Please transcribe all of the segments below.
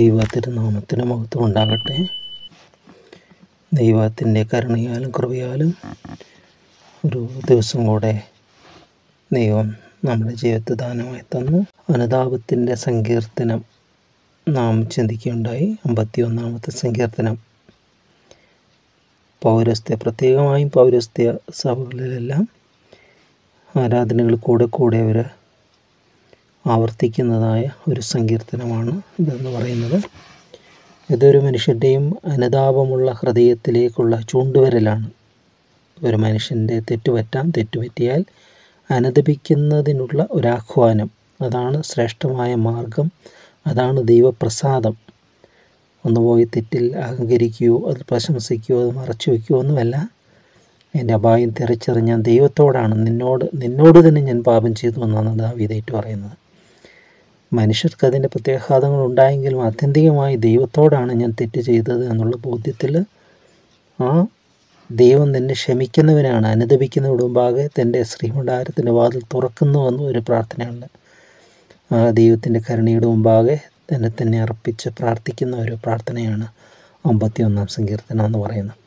ദൈവ തിരുനാമത്തിന് മഹത്വം ഉണ്ടാകട്ടെ. ദൈവത്തിൻ്റെ കരുണയാലും കൃപയാലും ഒരു ദിവസം കൂടെ ദൈവം നമ്മുടെ ജീവിതത്തിൽ ദാനമായി തന്നു. അനുതാപത്തിൻ്റെ സങ്കീർത്തനം നാം ചിന്തിക്കുകയുണ്ടായി. 51-ാമത്തെ സങ്കീർത്തനം പ്രത്യേകമായും പൗരസ്ത്യ സഭകളിലെല്ലാം ആരാധനകൾ കൂടെ അവർ ആവർത്തിക്കുന്നതായ ഒരു സങ്കീർത്തനമാണ് ഇതെന്ന് പറയുന്നത്. ഇതൊരു മനുഷ്യൻ്റെയും അനുതാപമുള്ള ഹൃദയത്തിലേക്കുള്ള ചൂണ്ടുവരലാണ്. ഒരു മനുഷ്യൻ്റെ തെറ്റുപറ്റിയാൽ അനുദപിക്കുന്നതിനുള്ള ഒരാഹ്വാനം. അതാണ് ശ്രേഷ്ഠമായ മാർഗം, അതാണ് ദൈവപ്രസാദം. ഒന്ന് പോയി തെറ്റിൽ അഹങ്കരിക്കുകയോ അത് പ്രശംസിക്കുകയോ അത് മറച്ചു വയ്ക്കുകയോ ഒന്നുമല്ല. എൻ്റെ അപായം തിരിച്ചറിഞ്ഞ് ഞാൻ ദൈവത്തോടാണ്, നിന്നോട് തന്നെ ഞാൻ പാപം ചെയ്തു എന്നാണ് ദാവീദ് പറയുന്നത്. മനുഷ്യർക്ക് അതിൻ്റെ പ്രത്യാഘാതങ്ങൾ ഉണ്ടായെങ്കിലും ആത്യന്തികമായി ദൈവത്തോടാണ് ഞാൻ തെറ്റ് ചെയ്തത് എന്നുള്ള ബോധ്യത്തിൽ ആ ദൈവം തന്നെ ക്ഷമിക്കുന്നവനാണ്. അനുദപിക്കുന്നതിന് മുമ്പാകെ തൻ്റെ ശ്രീമണ്ഡാരത്തിൻ്റെ വാതിൽ തുറക്കുന്നുവെന്ന് ഒരു പ്രാർത്ഥനയുണ്ട്. ആ ദൈവത്തിൻ്റെ കരുണയുടെ മുമ്പാകെ തന്നെ അർപ്പിച്ച് പ്രാർത്ഥിക്കുന്ന ഒരു പ്രാർത്ഥനയാണ് 51-ാം സങ്കീർത്തനം എന്ന് പറയുന്നത്.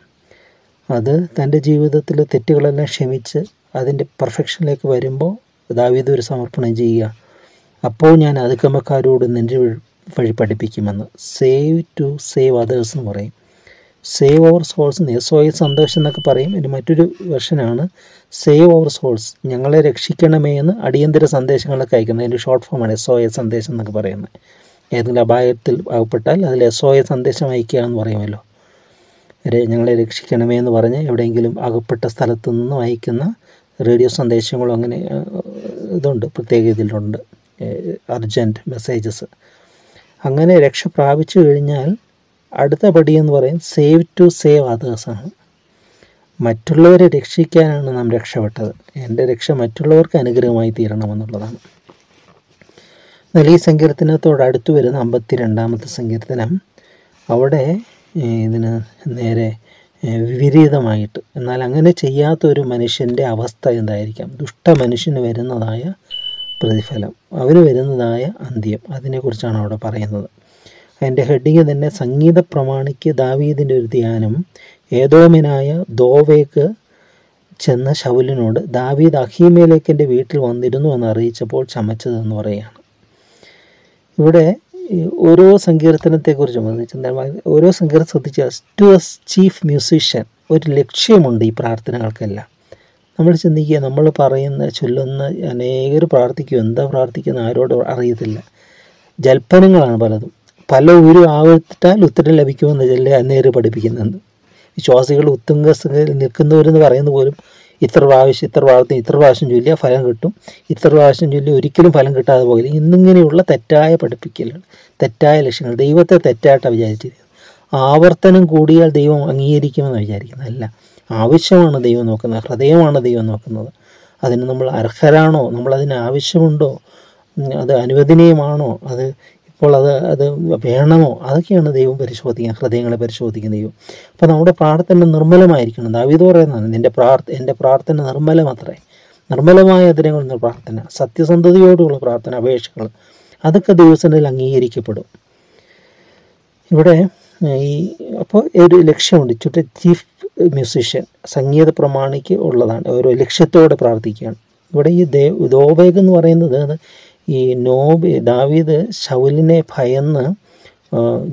അത് തൻ്റെ ജീവിതത്തിൽ തെറ്റുകളെല്ലാം ക്ഷമിച്ച് അതിൻ്റെ പെർഫെക്ഷനിലേക്ക് വരുമ്പോൾ ദാവീദ് ഒരു സമർപ്പണം ചെയ്യുക. അപ്പോൾ ഞാൻ അതിക്രമക്കാരോട് നിൻ്റെ വഴി പഠിപ്പിക്കുമെന്ന്. സേവ് അതേഴ്സ് എന്ന് പറയും. സേവ് അവർ സോൾസ് എന്ന് SOS സന്ദേശം എന്നൊക്കെ പറയും. എൻ്റെ മറ്റൊരു വെർഷനാണ് സേവ് അവർ സോൾസ്, ഞങ്ങളെ രക്ഷിക്കണമേ എന്ന് അടിയന്തര സന്ദേശങ്ങളൊക്കെ അയക്കുന്നത്. അതിൻ്റെ ഷോർട്ട് ഫോമാണ് SOS സന്ദേശം എന്നൊക്കെ പറയുന്നത്. ഏതെങ്കിലും അപായത്തിൽ അകപ്പെട്ടാൽ അതിൽ SOS സന്ദേശം അയക്കുക എന്ന് പറയുമല്ലോ. ഞങ്ങളെ രക്ഷിക്കണമേ എന്ന് പറഞ്ഞ് എവിടെയെങ്കിലും അകപ്പെട്ട സ്ഥലത്തു നിന്നും അയക്കുന്ന റേഡിയോ സന്ദേശങ്ങളും അങ്ങനെ ഇതുണ്ട്, പ്രത്യേക ഇതിലുണ്ട്, അർജൻറ്റ് മെസ്സേജസ്. അങ്ങനെ രക്ഷ പ്രാപിച്ചു കഴിഞ്ഞാൽ അടുത്ത പടി എന്ന് പറയും സേവ് അതേഴ്സാണ്. മറ്റുള്ളവരെ രക്ഷിക്കാനാണ് നാം രക്ഷപ്പെട്ടത്. എൻ്റെ രക്ഷ മറ്റുള്ളവർക്ക് അനുഗ്രഹമായി തീരണമെന്നുള്ളതാണ്. എന്നാൽ ഈ സങ്കീർത്തനത്തോട് അടുത്ത് വരുന്ന 52-ാമത്തെ സങ്കീർത്തനം, അവിടെ ഇതിന് നേരെ വിപരീതമായിട്ട്, എന്നാൽ അങ്ങനെ ചെയ്യാത്തൊരു മനുഷ്യൻ്റെ അവസ്ഥ എന്തായിരിക്കാം, ദുഷ്ട മനുഷ്യന് വരുന്നതായ പ്രതിഫലം, അവന് വരുന്നതായ അന്ത്യം, അതിനെക്കുറിച്ചാണ് അവിടെ പറയുന്നത്. അതിൻ്റെ ഹെഡിങ് തന്നെ സംഗീത പ്രമാണിക്ക് ദാവീദിൻ്റെ ഒരു ധ്യാനം. ഏദോമിനായ ദോവേക്ക് ചെന്ന ശൗലിനോട് ദാവീദ് അഹീമേലെക്കിൻ്റെ വീട്ടിൽ വന്നിരുന്നു എന്ന് അറിയിച്ചപ്പോൾ ചമച്ചതെന്ന് പറയുകയാണ്. ഇവിടെ ഓരോ സങ്കീർത്തനത്തെക്കുറിച്ചും ഓരോ സങ്കീർത്തനം ശ്രദ്ധിച്ചാൽ ടു എ ചീഫ് മ്യൂസീഷ്യൻ ഒരു ലക്ഷ്യമുണ്ട് ഈ പ്രാർത്ഥനകൾക്കെല്ലാം. നമ്മൾ ചിന്തിക്കുക, നമ്മൾ ചൊല്ലുന്ന അനേകർ പ്രാർത്ഥിക്കും, എന്താ പ്രാർത്ഥിക്കുന്ന ആരോട് അറിയത്തില്ല. ജൽപ്പനങ്ങളാണ് പലതും. പല ആവർത്തിട്ടാൽ ഉത്തരം ലഭിക്കുമെന്ന് അന്നേരം പഠിപ്പിക്കുന്നുണ്ട്. വിശ്വാസികൾ ഉത്തുംഗസ്ഥയിൽ നിൽക്കുന്നവരെന്ന് പറയുന്നത് പോലും ഇത്ര പ്രാവശ്യം ചൊല്ലിയാൽ ഫലം കിട്ടും, ഇത്ര പ്രാവശ്യം ചൊല്ലി ഒരിക്കലും ഫലം കിട്ടാതെ പോകില്ല. ഇന്നിങ്ങനെയുള്ള തെറ്റായ പഠിപ്പിക്കലുകൾ, തെറ്റായ ലക്ഷ്യങ്ങൾ, ദൈവത്തെ തെറ്റായിട്ടാണ് വിചാരിച്ചിരിക്കുന്നത്. ആവർത്തനം കൂടിയാൽ ദൈവം അംഗീകരിക്കുമെന്ന് വിചാരിക്കുന്നതല്ല. ആവശ്യമാണ് ദൈവം നോക്കുന്നത്, ഹൃദയമാണ് ദൈവം നോക്കുന്നത്. അതിന് നമ്മൾ അർഹരാണോ, നമ്മളതിന് ആവശ്യമുണ്ടോ, അത് അനുവദനീയമാണോ, ഇപ്പോൾ അത് വേണമോ, അതൊക്കെയാണ് ദൈവം പരിശോധിക്കുക, ഹൃദയങ്ങളെ പരിശോധിക്കുന്ന ദൈവം. അപ്പോൾ നമ്മുടെ പ്രാർത്ഥന നിർമ്മലമായിരിക്കണം. ദാവീദ് പറയുന്നതാണ്, എൻ്റെ പ്രാർത്ഥന നിർമ്മലമത്രേ. നിർമ്മലമായ അതിരങ്ങളുള്ള പ്രാർത്ഥന, സത്യസന്ധതയോടുള്ള പ്രാർത്ഥന, അപേക്ഷകൾ, അതൊക്കെ ദൈവസന്നിധിയിൽ അംഗീകരിക്കപ്പെടും. ഇവിടെ അപ്പോൾ ഒരു ലക്ഷ്യമുണ്ട്. ചീഫ് മ്യൂസീഷ്യൻ സംഗീത പ്രമാണിക്ക് ഉള്ളതാണ്, ഓരോ ലക്ഷ്യത്തോടെ പ്രാർത്ഥിക്കുകയാണ്. ഇവിടെ ഈ ദോവേഗ് എന്ന് പറയുന്നത് ഈ ദാവീദ് ശൗലിനെ ഭയന്ന്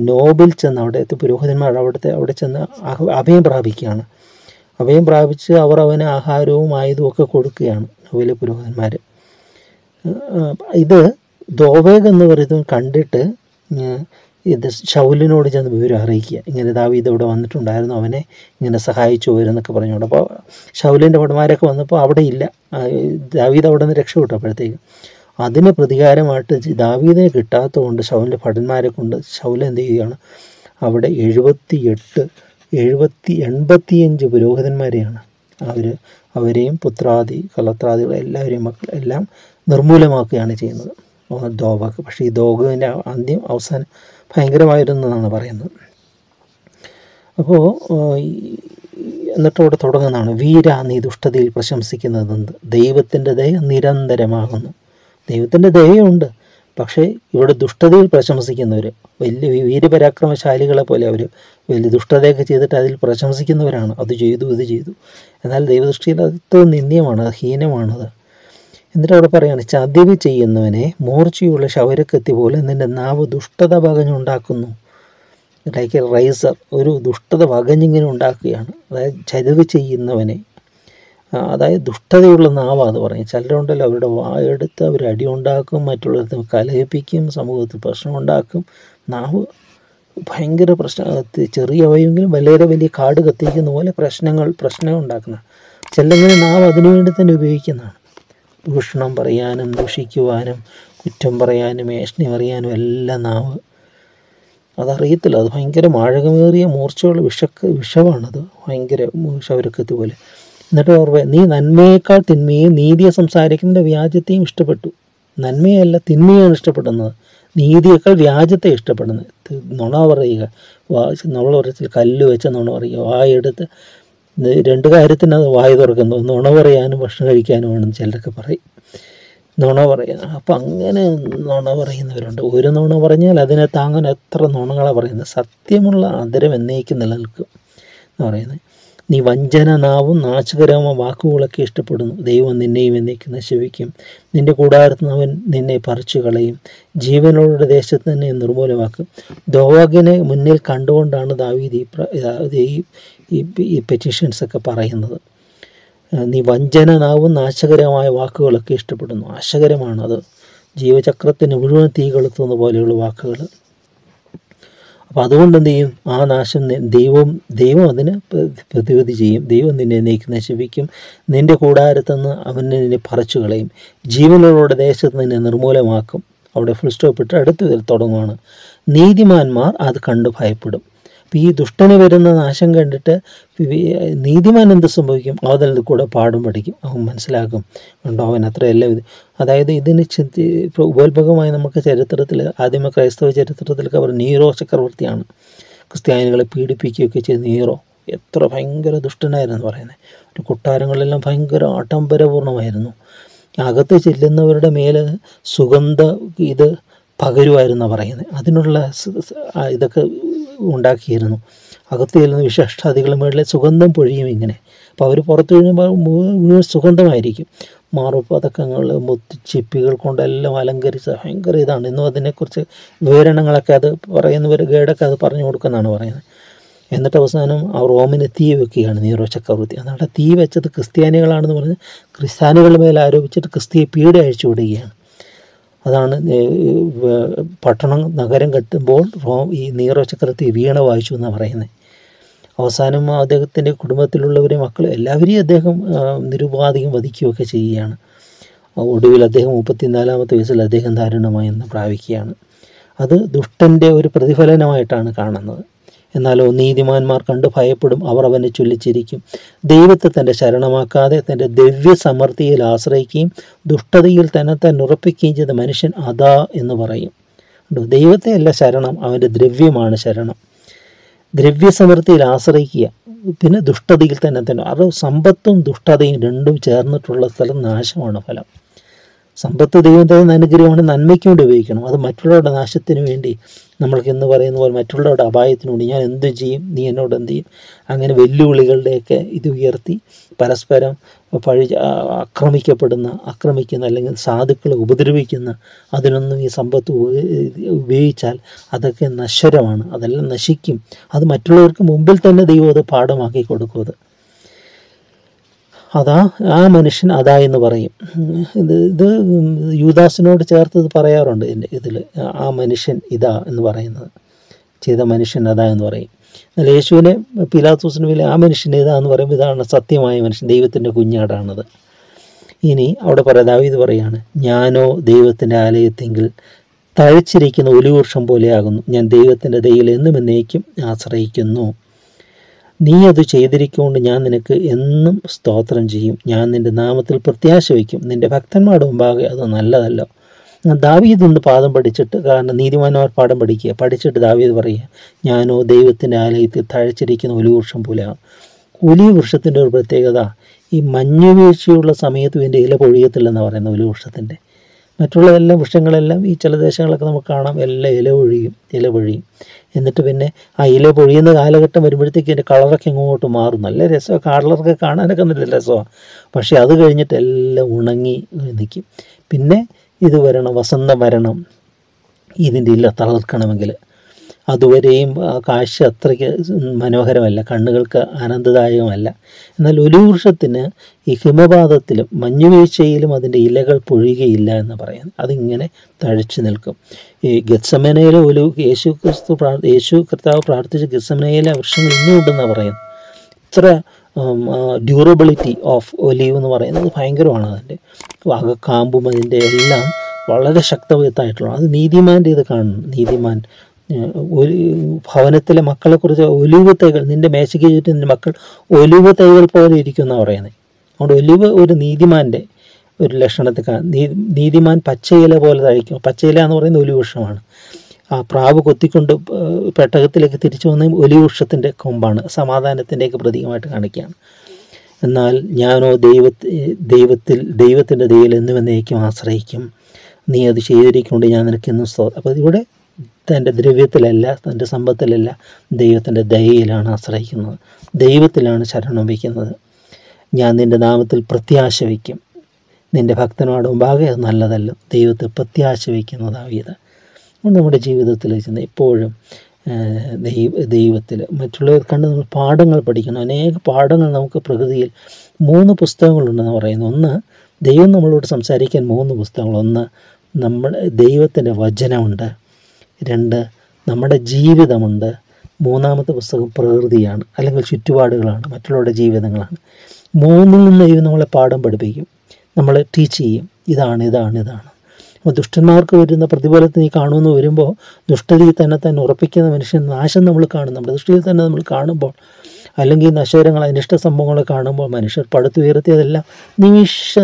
നോബിൽ ചെന്ന് അവിടുത്തെ പുരോഹിതന്മാർ അവിടെ ചെന്ന് അഭയം പ്രാപിക്കുകയാണ്. അഭയം പ്രാപിച്ച് അവർ അവന് ആഹാരവും ആയുധവും ഒക്കെ കൊടുക്കുകയാണ് നോബിലെ പുരോഹിതന്മാർ. ഇത് ദോവേഗ് എന്ന് പറയുന്നത് കണ്ടിട്ട് ഇത് ശൗലിനോട് ചെന്ന് വിവരം അറിയിക്കുക, ഇങ്ങനെ ദാവീദ് ഇവിടെ വന്നിട്ടുണ്ടായിരുന്നു, അവനെ ഇങ്ങനെ സഹായിച്ചു വരുന്നൊക്കെ പറഞ്ഞുകൊണ്ട്. അപ്പോൾ ശൗലിൻ്റെ ഭടന്മാരൊക്കെ വന്നപ്പോൾ അവിടെ ഇല്ല, ദാവീദ് അവിടെ നിന്ന് രക്ഷപ്പെട്ടപ്പോഴത്തേക്ക് അതിന് പ്രതികാരമായിട്ട് ദാവീദിനെ കിട്ടാത്തതുകൊണ്ട് ശൗലിൻ്റെ ഭടന്മാരെ കൊണ്ട് ശൗൽ എന്ത് ചെയ്യുകയാണ്, അവിടെ 85 പുരോഹിതന്മാരെയാണ് അവരെയും കളത്രാദികൾ എല്ലാവരെയും എല്ലാം നിർമൂലമാക്കുകയാണ് ചെയ്യുന്നത് ദോവക്ക്. പക്ഷേ ഈ ദോഗിൻ്റെ അവസാനം ഭയങ്കരമായിരുന്നെന്നാണ് പറയുന്നത്. അപ്പോൾ എന്നിട്ട് അവിടെ തുടങ്ങുന്നതാണ്, വീര നീ ദുഷ്ടതയിൽ പ്രശംസിക്കുന്നതെന്ത്, ദൈവത്തിൻ്റെ ദയ നിരന്തരമാകുന്നു. ദൈവത്തിൻ്റെ ദയയുണ്ട്, പക്ഷേ ഇവിടെ ദുഷ്ടതയിൽ പ്രശംസിക്കുന്നവർ, വലിയ വീരപരാക്രമശാലികളെ പോലെ അവർ വലിയ ദുഷ്ടതയൊക്കെ ചെയ്തിട്ട് അതിൽ പ്രശംസിക്കുന്നവരാണ്. അത് ചെയ്തു, ഇത് ചെയ്തു. എന്നാൽ ദൈവദൃഷ്ടിയിൽ അത് നിന്ദ്യമാണ്, അത് ഹീനമാണത്. എന്നിട്ട് അവിടെ പറയാണ്, ചതിവ് ചെയ്യുന്നവനെ മൂർച്ചയുള്ള ക്ഷൗരക്കത്തി പോലെ നിന്റെ നാവ് ദുഷ്ടത വകഞ്ഞുണ്ടാക്കുന്നു. ലൈക്ക് എ റൈസർ, ഒരു ദുഷ്ടത വകഞ്ഞിങ്ങനെ ഉണ്ടാക്കുകയാണ്. അതായത് ചതിവ് ചെയ്യുന്നവനെ, അതായത് ദുഷ്ടതയുള്ള നാവാന്ന് പറയും. ചിലരുണ്ടല്ലോ അവരുടെ വായെടുത്ത് അവർ അടി ഉണ്ടാക്കും, മറ്റുള്ളവർക്ക് കലഹിപ്പിക്കും, സമൂഹത്തിൽ പ്രശ്നം ഉണ്ടാക്കും. നാവ് ഭയങ്കര ചെറിയ അവയെങ്കിലും വളരെ വലിയ കാട് കത്തിക്കുന്ന പോലെ പ്രശ്നം ഉണ്ടാക്കുന്ന ചിലങ്ങനെ നാവ് അതിനുവേണ്ടി തന്നെ ഉപയോഗിക്കുന്നതാണ്. ദൂഷണം പറയാനും ദൂഷിക്കുവാനും കുറ്റം പറയാനും ഏഷണി പറയാനും എല്ലാം നാവ്. അതറിയത്തില്ല, അത് ഭയങ്കര മാഴകമേറിയ മൂർച്ചയുള്ള വിഷമാണത്, ഭയങ്കര ക്ഷൗരക്കത്തി പോലെ. എന്നിട്ട് ഓർമ്മ, നീ നന്മയേക്കാൾ തിന്മയും നീതിയെ സംസാരിക്കുന്നതിൻ്റെ വ്യാജത്തെയും ഇഷ്ടപ്പെട്ടു. നന്മയല്ല തിന്മയാണ് ഇഷ്ടപ്പെടുന്നത്, നീതിയേക്കാൾ വ്യാജത്തെ ഇഷ്ടപ്പെടുന്നത്. നുണ പറയുക, നമ്മൾ പറയത്തിൽ കല്ല് വെച്ച നുണ പറയുക, വായെടുത്ത് രണ്ട് കാര്യത്തിന് അത് വായ തുറക്കുന്നു. നുണ പറയാനും ഭക്ഷണം കഴിക്കാനുമാണെന്ന് ചിലരൊക്കെ പറയും, നുണ പറയുന്നത്. അപ്പം അങ്ങനെ നുണ പറയുന്നവരുണ്ട്. ഒരു നുണ പറഞ്ഞാൽ അതിനെ താങ്ങാൻ എത്ര നുണകളാണ് പറയുന്നത്. സത്യമുള്ള ആദരം എന്നേക്കും നിലനിൽക്കും എന്ന് പറയുന്നത്. നീ വഞ്ചന നാവും നാശകരമായ വാക്കുകളൊക്കെ ഇഷ്ടപ്പെടുന്നു. ദൈവം നിന്നെയും എന്നേക്കും നശിപ്പിക്കും. നിന്റെ കൂടാരത്തിൽ അവൻ നിന്നെ പറിച്ചു കളയും, ജീവനോടെ ദേശത്ത് തന്നെ നിർമൂലമാക്കും. ദോവഗിനെ മുന്നിൽ കണ്ടുകൊണ്ടാണ് ദാവീദ് ഈ പെറ്റീഷൻസൊക്കെ പറയുന്നത്. നീ വഞ്ചന നാവും നാശകരമായ വാക്കുകളൊക്കെ ഇഷ്ടപ്പെടുന്നു. നാശകരമാണ് അത്, ജീവചക്രത്തിന് മുഴുവൻ തീ കൊളുത്തുന്ന പോലെയുള്ള വാക്കുകൾ. അപ്പം അതുകൊണ്ട് എന്ത് ചെയ്യും? ആ നാശം ദൈവം അതിന് പ്രതിവിധി ചെയ്യും. ദൈവം നിന്നെ എന്നേക്കും നശിപ്പിക്കും. നിന്റെ കൂടാരത്തുനിന്ന് അവൻ നിന്നെ പറിച്ചു കളയും, ജീവനോടെ ദേശത്ത് നിന്നെ നിർമൂലമാക്കും. അവിടെ ഫുൾ സ്റ്റോപ്പ് ഇട്ട് അടുത്തതിൽ തുടങ്ങുവാണ്. നീതിമാന്മാർ അത് കണ്ട് ഭയപ്പെടും. അപ്പം ഈ ദുഷ്ടന് വരുന്ന നാശം കണ്ടിട്ട് നീതിമാൻ എന്ത് സംഭവിക്കും? അവതിൽ കൂടെ പാഠം പഠിക്കും, അവൻ മനസ്സിലാക്കും, ഉണ്ടോ അവൻ അത്രയെല്ലാം ഇത്. അതായത് ഇതിന് ഇപ്പോൾ ഉപോത്ഭകമായി നമുക്ക് ചരിത്രത്തിൽ, ആദ്യമേ ക്രൈസ്തവ ചരിത്രത്തിലൊക്കെ അവർ നീറോ ചക്രവർത്തിയാണ് ക്രിസ്ത്യാനികളെ പീഡിപ്പിക്കുകയൊക്കെ ചെയ്ത്. നീറോ എത്ര ഭയങ്കര ദുഷ്ടനായിരുന്നു പറയുന്നത്. ഒരു കൊട്ടാരങ്ങളെല്ലാം ഭയങ്കര ആഡംബരപൂർണ്ണമായിരുന്നു. അകത്ത് ചെല്ലുന്നവരുടെ മേലെ സുഗന്ധ ഇത് പകരുമായിരുന്നു പറയുന്നത്. അതിനുള്ള ഇതൊക്കെ ഉണ്ടാക്കിയിരുന്നു. അകത്ത് ചെല്ലുന്ന വിശിഷ്ടാദികളുടെ മേളിലെ സുഗന്ധം പൊഴിയും ഇങ്ങനെ. അപ്പോൾ അവർ പുറത്തു കഴിയുമ്പോൾ മുഴുവൻ സുഗന്ധമായിരിക്കും. മാറുപതക്കങ്ങൾ മുത്തുച്ചിപ്പികൾ കൊണ്ടെല്ലാം അലങ്കരിച്ച ഭയങ്കര ഇതാണ്. ഇന്നും അതിനെക്കുറിച്ച് വിവരണങ്ങളൊക്കെ അത് പറയുന്നവർ ഗൈഡൊക്കെ അത് പറഞ്ഞു കൊടുക്കുന്നതാണ് പറയുന്നത്. എന്നിട്ട് അവസാനം ആ റോമിന് തീ വെക്കുകയാണ് നീറോ ചക്രവർത്തി. എന്നിട്ട് തീ വെച്ചത് ക്രിസ്ത്യാനികളാണെന്ന് പറഞ്ഞ് ക്രിസ്ത്യാനികളുടെ മേലെ ആരോപിച്ചിട്ട് ക്രിസ്ത്യയെ പീഡ അഴിച്ചു വിടുകയാണ്. അതാണ് നഗരം കെട്ടുമ്പോൾ ഈ നീറോ ചക്രവർത്തി വീണ വായിച്ചു എന്നാണ് പറയുന്നത്. അവസാനം അദ്ദേഹത്തിൻ്റെ കുടുംബത്തിലുള്ളവരെ മക്കൾ എല്ലാവരെയും അദ്ദേഹം നിരുപാധികം വധിക്കുകയൊക്കെ ചെയ്യുകയാണ്. ഒടുവിൽ അദ്ദേഹം 34-ാമത്തെ വയസ്സിൽ അദ്ദേഹം ദാരുണമായെന്ന് പ്രാപിക്കുകയാണ്. അത് ദുഷ്ടൻ്റെ ഒരു പ്രതിഫലനമായിട്ടാണ് കാണുന്നത്. എന്നാലോ നീതിമാന്മാർ കണ്ട് ഭയപ്പെടും, അവർ അവനെ ചൊല്ലിച്ചിരിക്കും. ദൈവത്തെ തൻ്റെ ശരണമാക്കാതെ തൻ്റെ ദിവ്യസമൃദ്ധിയിൽ ആശ്രയിക്കുകയും ദുഷ്ടതയിൽ തന്നെ ഉറപ്പിക്കുകയും ചെയ്ത മനുഷ്യൻ അതാ എന്ന് പറയും. ദൈവത്തെ അല്ല ശരണം, അവൻ്റെ ദ്രവ്യമാണ് ശരണം. ദ്രവ്യസമൃദ്ധിയിൽ ആശ്രയിക്കുക, പിന്നെ ദുഷ്ടതയിൽ തന്നെ അത് സമ്പത്തും ദുഷ്ടതയും രണ്ടും ചേർന്നിട്ടുള്ള സ്ഥലം നാശമാണ് ഫലം. സമ്പത്ത് ദൈവത്തിൻ്റെ അനുഗ്രഹമാണ്, നന്മയ്ക്ക് വേണ്ടി ഉപയോഗിക്കണം. അത് മറ്റുള്ളവരുടെ നാശത്തിന് വേണ്ടി, നമ്മൾക്ക് ഇന്ന് പറയുന്ന പോലെ മറ്റുള്ളവരുടെ അപായത്തിന് വേണ്ടി ഞാൻ എന്ത് ചെയ്യും, നീ എന്നോട് എന്ത് ചെയ്യും, അങ്ങനെ വെല്ലുവിളികളുടെയൊക്കെ ഇത് ഉയർത്തി പരസ്പരം ആക്രമിക്കുന്ന അല്ലെങ്കിൽ സാധുക്കളെ ഉപദ്രവിക്കുന്ന അതിനൊന്നും ഈ സമ്പത്ത് ഉപയോഗിച്ചാൽ അതൊക്കെ നശ്വരമാണ്, അതെല്ലാം നശിക്കും. അത് മറ്റുള്ളവർക്ക് മുമ്പിൽ തന്നെ ദൈവം അത് പാഠമാക്കി കൊടുക്കും. ആ മനുഷ്യൻ അതാ എന്ന് പറയും. ഇത് യൂദാസിനോട് ചേർത്ത് ഇത് പറയാറുണ്ട്. ഇതിൽ ആ മനുഷ്യൻ ഇതാ എന്ന് പറയുന്നത്, ചെയ്ത മനുഷ്യൻ അതാ എന്ന് പറയും. എന്നാൽ യേശുവിനെ പിലാത്തോസിന് മേലെ ആ മനുഷ്യൻ ഇതാ എന്ന് പറയുമ്പോൾ ഇതാണ് സത്യമായ മനുഷ്യൻ, ദൈവത്തിൻ്റെ കുഞ്ഞാടാണത്. ഇനി അവിടെ ദാവീദ് പറയാണ്, ഞാനോ ദൈവത്തിൻ്റെ ആലയത്തെങ്കിൽ തഴച്ചിരിക്കുന്ന ഒലിവൃക്ഷം പോലെയാകുന്നു. ഞാൻ ദൈവത്തിൻ്റെ ദയയിൽ എന്നും എന്നേക്കും ആശ്രയിക്കുന്നു. നീ അത് ചെയ്തിരിക്കൊണ്ട് ഞാൻ നിനക്ക് എന്നും സ്തോത്രം ചെയ്യും. ഞാൻ നിൻ്റെ നാമത്തിൽ പ്രത്യാശ വയ്ക്കും. നിൻ്റെ ഭക്തന്മാരുടെ മുമ്പാകെ അത് നല്ലതല്ലോ. ദാവീദ് നിന്ന് പാഠം പഠിച്ചിട്ട്, കാരണം നീതിമാന്മാർ പാഠം പഠിച്ചിട്ട് ദാവീദ് പറയുക, ഞാനോ ദൈവത്തിൻ്റെ ആലയത്തിൽ തഴച്ചിരിക്കുന്ന ഒലിവൃക്ഷം പോലെയാണ്. ഒലിവൃക്ഷത്തിൻ്റെ ഒരു പ്രത്യേകത, ഈ മഞ്ഞുവീഴ്ചയുള്ള സമയത്ത് ഇതിൻ്റെ ഇല പൊഴിയത്തില്ലെന്ന് പറയുന്നത് ഒലിവൃക്ഷത്തിൻ്റെ. മറ്റുള്ളതെല്ലാം വൃക്ഷങ്ങളെല്ലാം ഈ ചില ദേശങ്ങളൊക്കെ നമുക്ക് കാണാം എല്ലാം ഇല പൊഴിയും. എന്നിട്ട് പിന്നെ ആ ഇല പൊഴിയുന്ന കാലഘട്ടം വരുമ്പോഴത്തേക്ക് അതിൻ്റെ കളറൊക്കെ ഇങ്ങോട്ട് മാറും. നല്ല രസമാണ്, കളറൊക്കെ കാണാനൊക്കെ നല്ല രസമാണ്. പക്ഷേ അത് കഴിഞ്ഞിട്ട് എല്ലാം ഉണങ്ങി നിൽക്കും. പിന്നെ ഇത് വരണം, വസന്തം വരണം ഇതിൻ്റെ ഇല തളിർക്കണമെങ്കിൽ. അതുവരെയും ആ കാഴ്ച അത്രയ്ക്ക് മനോഹരമല്ല, കണ്ണുകൾക്ക് ആനന്ദദായകമല്ല. എന്നാൽ ഒലിവ് വൃക്ഷത്തിന് ഈ ഹിമപാതത്തിലും മഞ്ഞുവീഴ്ചയിലും അതിൻ്റെ ഇലകൾ പൊഴിയുകയില്ല എന്ന് പറയുന്നത്. അതിങ്ങനെ തഴച്ചു നിൽക്കും. ഈ ഗെത്സമനയിലെ യേശു കർത്താവ് പ്രാർത്ഥിച്ച ഗെത്സമനയിലെ വൃക്ഷങ്ങൾ ഇന്നും ഉണ്ടെന്നാണ് പറയുന്നത്. ഇത്ര ഡ്യൂറബിലിറ്റി ഓഫ് ഒലീവ് എന്ന് പറയുന്നത് ഭയങ്കരമാണ്. അതിൻ്റെ കാമ്പും അതിൻ്റെ എല്ലാം വളരെ ശക്തമായിട്ടുള്ള. അത് നീതിമാൻ്റെ ഇത് കാണണം. നീതിമാൻ ഒരു ഭവനത്തിലെ മക്കളെക്കുറിച്ച് ഒലിവ് തൈകൾ, നിൻ്റെ മേശയ്ക്ക് ചുറ്റും നിൻ്റെ മക്കൾ ഒലിവ് തൈകൾ പോലെ ഇരിക്കും എന്നാണ് പറയുന്നത്. അതുകൊണ്ട് ഒലിവ് ഒരു നീതിമാൻ്റെ ഒരു ലക്ഷണത്തിൽ നീതിമാൻ പച്ചയില പോലെ തഴിക്കും. പച്ചയില എന്ന് പറയുന്നത് ഒലിവ് വൃക്ഷമാണ്. ആ പ്രാവ് കൊത്തിക്കൊണ്ട് പെട്ടകത്തിലേക്ക് തിരിച്ചു വന്ന ഒലിവ് വൃക്ഷത്തിൻ്റെ കൊമ്പാണ്, സമാധാനത്തിൻ്റെയൊക്കെ പ്രതീകമായിട്ട് കാണിക്കുകയാണ്. എന്നാൽ ഞാനോ ദൈവത്തിൻ്റെ ദയയിൽ എന്നും എന്നേക്കും ആശ്രയിക്കും. നീ അത് ചെയ്തിരിക്കൊണ്ട് ഞാൻ നിനക്കെന്നും അപ്പോൾ ഇവിടെ തൻ്റെ ദ്രവ്യത്തിലല്ല, തൻ്റെ സമ്പത്തിലല്ല, ദൈവത്തിൻ്റെ ദയയിലാണ് ആശ്രയിക്കുന്നത്, ദൈവത്തിലാണ് ശരണം വയ്ക്കുന്നത്. ഞാൻ നിൻ്റെ നാമത്തിൽ പ്രത്യാശ വയ്ക്കും. നിൻ്റെ ഭക്തനോട് മുമ്പാകെ അത് നല്ലതല്ല. ദൈവത്തെ പ്രത്യാശ വയ്ക്കുന്നതാവിയത് നമ്മുടെ ജീവിതത്തിൽ വെച്ച് എപ്പോഴും ദൈവത്തിൽ മറ്റുള്ളവർ കണ്ട് നമ്മൾ പാഠങ്ങൾ പഠിക്കണം. അനേക പാഠങ്ങൾ നമുക്ക് പ്രകൃതിയിൽ 3 പുസ്തകങ്ങളുണ്ടെന്ന് പറയുന്നു. ഒന്ന്, ദൈവം നമ്മളോട് സംസാരിക്കാൻ 3 പുസ്തകങ്ങൾ. ഒന്ന്, ദൈവത്തിൻ്റെ വചനമുണ്ട്. 2, നമ്മുടെ ജീവിതമുണ്ട്. 3-ാമത്തെ പുസ്തകം പ്രകൃതിയാണ്, അല്ലെങ്കിൽ ചുറ്റുപാടുകളാണ്, മറ്റുള്ളവരുടെ ജീവിതങ്ങളാണ്. 3-ൽ നിന്ന് ദൈവം നമ്മളെ പാഠം പഠിപ്പിക്കും, നമ്മളെ ടീച്ച് ചെയ്യും. ഇതാണ്. അപ്പോൾ ദുഷ്ടന്മാർക്ക് വരുന്ന പ്രതിഫലത്തെ നീ കാണുമെന്ന് വരുമ്പോൾ ദുഷ്ടതയിൽ തന്നെ ഉറപ്പിക്കുന്ന മനുഷ്യൻ നാശം നമ്മൾ കാണും. നമ്മുടെ ദുഷ്ടതയിൽ തന്നെ നമ്മൾ കാണുമ്പോൾ, അല്ലെങ്കിൽ നശ്വരങ്ങൾ അനിഷ്ട സംഭവങ്ങളെ കാണുമ്പോൾ മനുഷ്യർ പടുത്തുയർത്തിയതെല്ലാം നിമിഷ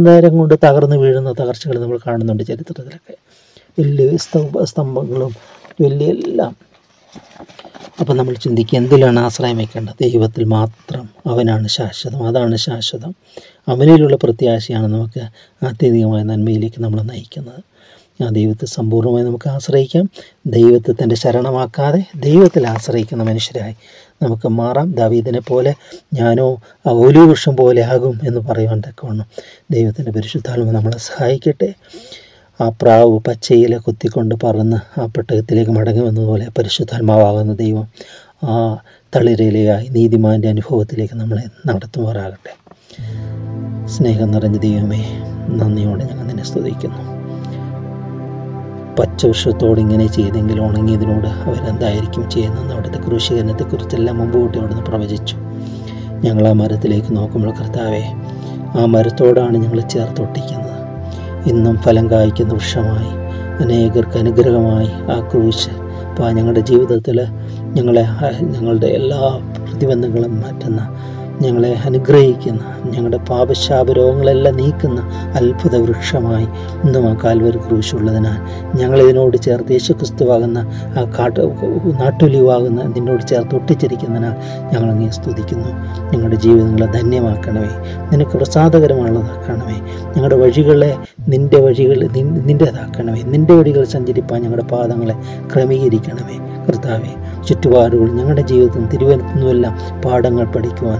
നേരം കൊണ്ട് തകർന്നു വീഴുന്ന തകർച്ചകൾ നമ്മൾ കാണുന്നുണ്ട് ചരിത്രത്തിലൊക്കെ. വലിയ സ്തംഭങ്ങളും വലിയ എല്ലാം. അപ്പം നമ്മൾ ചിന്തിക്കുക, എന്തിലാണ് ആശ്രയം വയ്ക്കേണ്ടത്? ദൈവത്തിൽ മാത്രം. അവനാണ് ശാശ്വതം, അതാണ് ശാശ്വതം. അവനിലുള്ള പ്രത്യാശയാണ് നമുക്ക് ആത്യന്തികമായ നന്മയിലേക്ക് നമ്മളെ നയിക്കുന്നത്. ആ ദൈവത്തെ സമ്പൂർണ്ണമായി നമുക്ക് ആശ്രയിക്കാം. ദൈവത്തെ തൻ്റെ ശരണമാക്കാതെ ദൈവത്തിൽ ആശ്രയിക്കുന്ന മനുഷ്യരായി നമുക്ക് മാറാം. ദാവീദിനെ പോലെ ഞാനോ ആ ഒലിവ് വൃക്ഷം പോലെ ആകും എന്ന് പറയുവാൻ തക്കവണ്ണം ദൈവത്തിൻ്റെ പരിശുദ്ധാത്മ നമ്മളെ സഹായിക്കട്ടെ. ആ പ്രാവ് പച്ചയില കുത്തിക്കൊണ്ട് പറന്ന് ആ പെട്ടകത്തിലേക്ക് മടങ്ങി വന്നതുപോലെ പരിശുദ്ധാത്മാവാകുന്ന ദൈവം ആ തളിരിലയായി നീതിമാൻ്റെ അനുഭവത്തിലേക്ക് നമ്മളെ നടത്തുമാറാകട്ടെ. സ്നേഹം നിറഞ്ഞ ദൈവമേ, നന്ദിയോടെ ഞങ്ങൾ നിന്നെ സ്തുതിക്കുന്നു. പച്ചവൃക്ഷത്തോട് ഇങ്ങനെ ചെയ്തെങ്കിൽ ഉണങ്ങിയതിനോട് അവരെന്തായിരിക്കും ചെയ്യുന്നതെന്ന് അവിടുത്തെ ക്രൂശീകരണത്തെക്കുറിച്ചെല്ലാം മുമ്പൂട്ടി അവിടുന്ന് പ്രവചിച്ചു. ഞങ്ങൾ ആ മരത്തിലേക്ക് നോക്കുമ്പോൾ കർത്താവേ, ആ മരത്തോടാണ് ഞങ്ങൾ ചേർത്തൊട്ടിക്കുന്നത്. ഇന്നും ഫലം കായ്ക്കുന്ന വൃക്ഷമായി അനേകർക്ക് അനുഗ്രഹമായി ആ ക്രൂശ് ഞങ്ങളുടെ ജീവിതത്തിൽ ഞങ്ങളുടെ എല്ലാ പ്രതിബന്ധങ്ങളും മാറ്റുന്ന, ഞങ്ങളെ അനുഗ്രഹിക്കുന്ന, ഞങ്ങളുടെ പാപശാപരോഗങ്ങളെല്ലാം നീക്കുന്ന അത്ഭുത വൃക്ഷമായി ഇന്നും ആ കാൽവരി ക്രൂശുള്ളതിനാൽ ഞങ്ങളിതിനോട് ചേർത്ത് യേശുക്രിസ്തുവാകുന്ന ആ നാട്ടൊലിവാകുന്ന നിന്നോട് ചേർത്ത് ഒട്ടിച്ചിരിക്കുന്നതിനാൽ ഞങ്ങളങ്ങേ സ്തുതിക്കുന്നു. ഞങ്ങളുടെ ജീവിതങ്ങളെ ധന്യമാക്കണമേ, നിനക്ക് പ്രസാദകരമുള്ളതാക്കണമേ. ഞങ്ങളുടെ വഴികളെ നിൻ്റേതാക്കണമേ. നിൻ്റെ വഴികൾ സഞ്ചരിപ്പാൻ ഞങ്ങളുടെ പാദങ്ങളെ ക്രമീകരിക്കണമേ കർത്താവേ. ചുറ്റുപാടുകൾ ഞങ്ങളുടെ ജീവിതത്തിൽ തിരുവനന്തപുരത്തുനിന്നുമെല്ലാം പാഠങ്ങൾ പഠിക്കുവാൻ,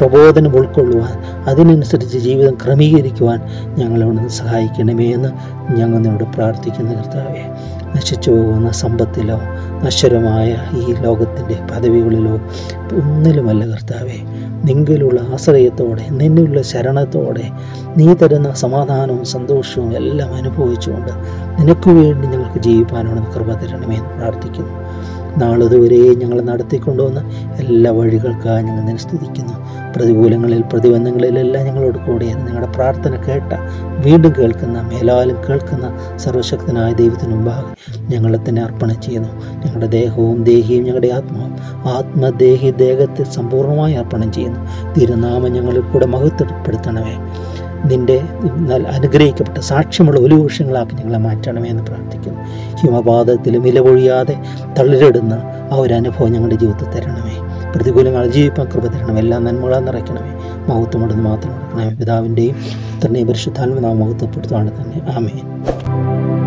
പ്രബോധനം ഉൾക്കൊള്ളുവാൻ, അതിനനുസരിച്ച് ജീവിതം ക്രമീകരിക്കുവാൻ ഞങ്ങളോട് സഹായിക്കണമേ എന്ന് ഞങ്ങൾ നിന്നോട് പ്രാർത്ഥിക്കുന്ന കർത്താവേ. നശിച്ചു പോകുന്ന സമ്പത്തിലോ നശ്വരമായ ഈ ലോകത്തിൻ്റെ പദവികളിലോ ഒന്നിലുമല്ല കർത്താവേ, നിങ്കിലുള്ള ആശ്രയത്തോടെ, നിന്നിലുള്ള ശരണത്തോടെ, നീ തരുന്ന സമാധാനവും സന്തോഷവും എല്ലാം അനുഭവിച്ചുകൊണ്ട് നിനക്ക് വേണ്ടി ഞങ്ങൾക്ക് ജീവിപ്പാനോട് കൃപ തരണമേ എന്ന് പ്രാർത്ഥിക്കുന്നു. നാളിതുവരെ ഞങ്ങൾ നടത്തിക്കൊണ്ടുവന്ന എല്ലാ വഴികൾക്കായി ഞങ്ങൾ നിന്നെ സ്തുതിക്കുന്നു. പ്രതികൂലങ്ങളിൽ പ്രതിബന്ധങ്ങളിലെല്ലാം ഞങ്ങളോട് കൂടെയാണ്. ഞങ്ങളുടെ പ്രാർത്ഥന കേട്ട, വീണ്ടും കേൾക്കുന്ന, മേലാലും കേൾക്കുന്ന സർവശക്തനായ ദൈവത്തിന് മുമ്പാകെ ഞങ്ങളെ തന്നെ അർപ്പണം ചെയ്യുന്നു. ഞങ്ങളുടെ ദേഹവും ദേഹിയും ഞങ്ങളുടെ ആത്മദേഹി ദേഹത്തെ സമ്പൂർണ്ണമായി അർപ്പണം ചെയ്യുന്നു. തിരുനാമം ഞങ്ങളിൽ കൂടെ മഹത്വപ്പെടുത്തണമേ. നിൻ്റെ അനുഗ്രഹിക്കപ്പെട്ട സാക്ഷ്യമുള്ള ഒലിവ് വൃക്ഷങ്ങളാക്കി ഞങ്ങളെ മാറ്റണമേ എന്ന് പ്രാർത്ഥിക്കുന്നു. ഹിമപാതത്തിലും ഇല പൊഴിയാതെ തളിരിടുന്ന ആ ഒരു അനുഭവം ഞങ്ങളുടെ ജീവിതത്തിൽ തരണമേ. പ്രതികൂലങ്ങൾ അതിജീവിപ്പാൻ കൃപ തരണം. എല്ലാ നന്മകളാൽ നിറയ്ക്കണമേ. മഹത്വമുണ്ടെന്ന് മാത്രം നടക്കണമേ. പിതാവിൻ്റെയും പുത്രൻ്റെയും പരിശുദ്ധാത്മാവ് മഹത്വപ്പെടുത്തുവാണ് തന്നെ. ആമേൻ.